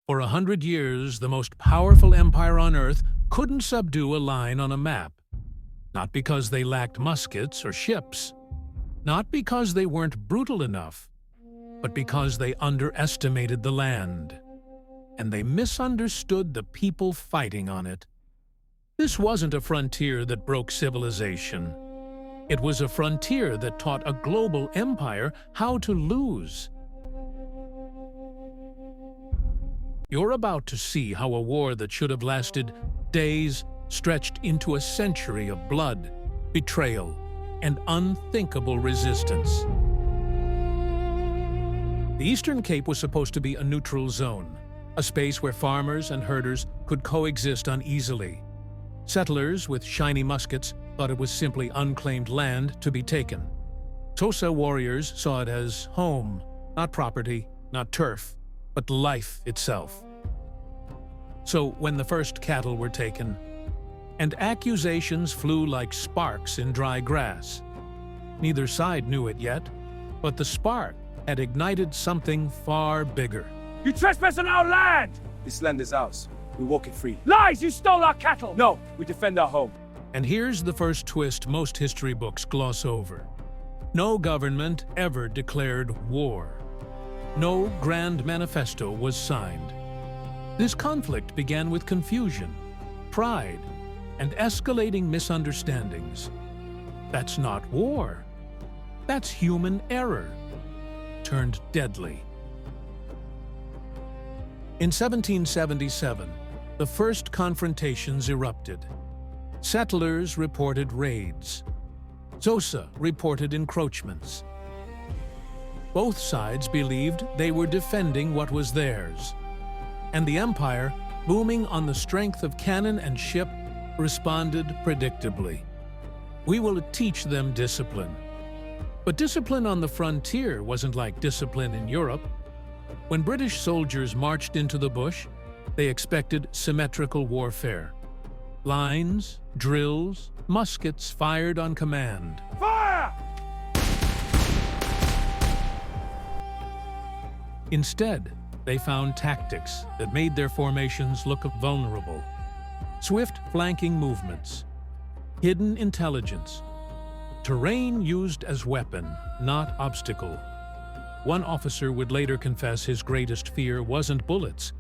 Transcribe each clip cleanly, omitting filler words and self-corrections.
For 100 years, the most powerful empire on Earth couldn't subdue a line on a map. Not because they lacked muskets or ships. Not because they weren't brutal enough, but because they underestimated the land. And they misunderstood the people fighting on it. This wasn't a frontier that broke civilization. It was a frontier that taught a global empire how to lose. You're about to see how a war that should have lasted days stretched into a century of blood, betrayal, and unthinkable resistance. The Eastern Cape was supposed to be a neutral zone, a space where farmers and herders could coexist uneasily. Settlers with shiny muskets thought it was simply unclaimed land to be taken. Xhosa warriors saw it as home, not property, not turf, but life itself. So when the first cattle were taken, and accusations flew like sparks in dry grass, neither side knew it yet, but the spark had ignited something far bigger. You trespass on our land! This land is ours. We walk it free. Lies! You stole our cattle! No, we defend our home. And here's the first twist most history books gloss over. No government ever declared war. No grand manifesto was signed. This conflict began with confusion, pride, and escalating misunderstandings. That's not war. That's human error, turned deadly. In 1777, the first confrontations erupted. Settlers reported raids. Xhosa reported encroachments. Both sides believed they were defending what was theirs. And the empire, booming on the strength of cannon and ship, responded predictably. We will teach them discipline. But discipline on the frontier wasn't like discipline in Europe. When British soldiers marched into the bush, they expected symmetrical warfare. Lines, drills, muskets fired on command. Fire! Instead, they found tactics that made their formations look vulnerable. Swift flanking movements, hidden intelligence, terrain used as weapon, not obstacle. One officer would later confess his greatest fear wasn't bullets.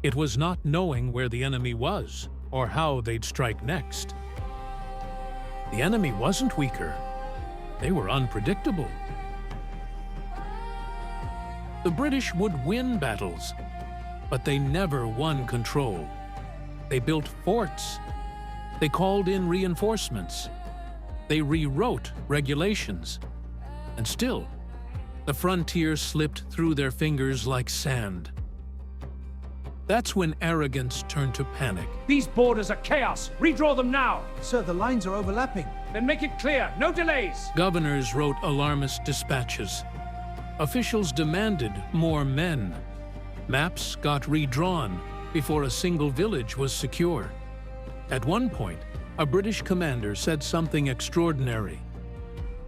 It was not knowing where the enemy was or how they'd strike next. The enemy wasn't weaker. They were unpredictable. The British would win battles, but they never won control. They built forts. They called in reinforcements. They rewrote regulations. And still, the frontier slipped through their fingers like sand. That's when arrogance turned to panic. These borders are chaos! Redraw them now! Sir, the lines are overlapping. Then make it clear, no delays! Governors wrote alarmist dispatches. Officials demanded more men. Maps got redrawn before a single village was secure. At one point, a British commander said something extraordinary.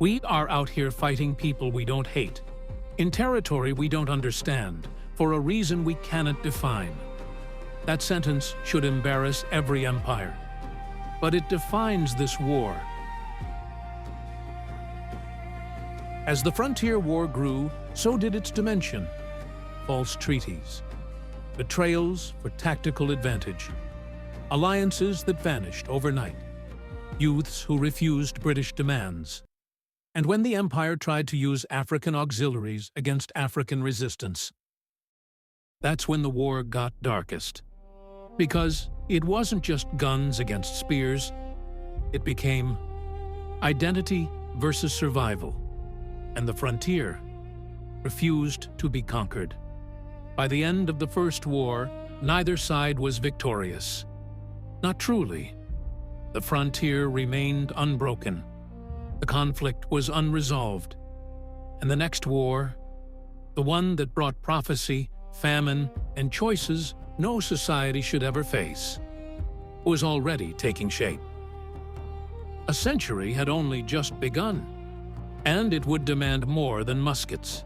"We are out here fighting people we don't hate, in territory we don't understand, for a reason we cannot define." That sentence should embarrass every empire. But it defines this war. As the frontier war grew, so did its dimension. False treaties, betrayals for tactical advantage, alliances that vanished overnight, youths who refused British demands. And when the empire tried to use African auxiliaries against African resistance, that's when the war got darkest. Because it wasn't just guns against spears, it became identity versus survival. And the frontier refused to be conquered. By the end of the First War, neither side was victorious. Not truly. The frontier remained unbroken. The conflict was unresolved. And the next war, the one that brought prophecy, famine, and choices no society should ever face, was already taking shape. A century had only just begun, and it would demand more than muskets.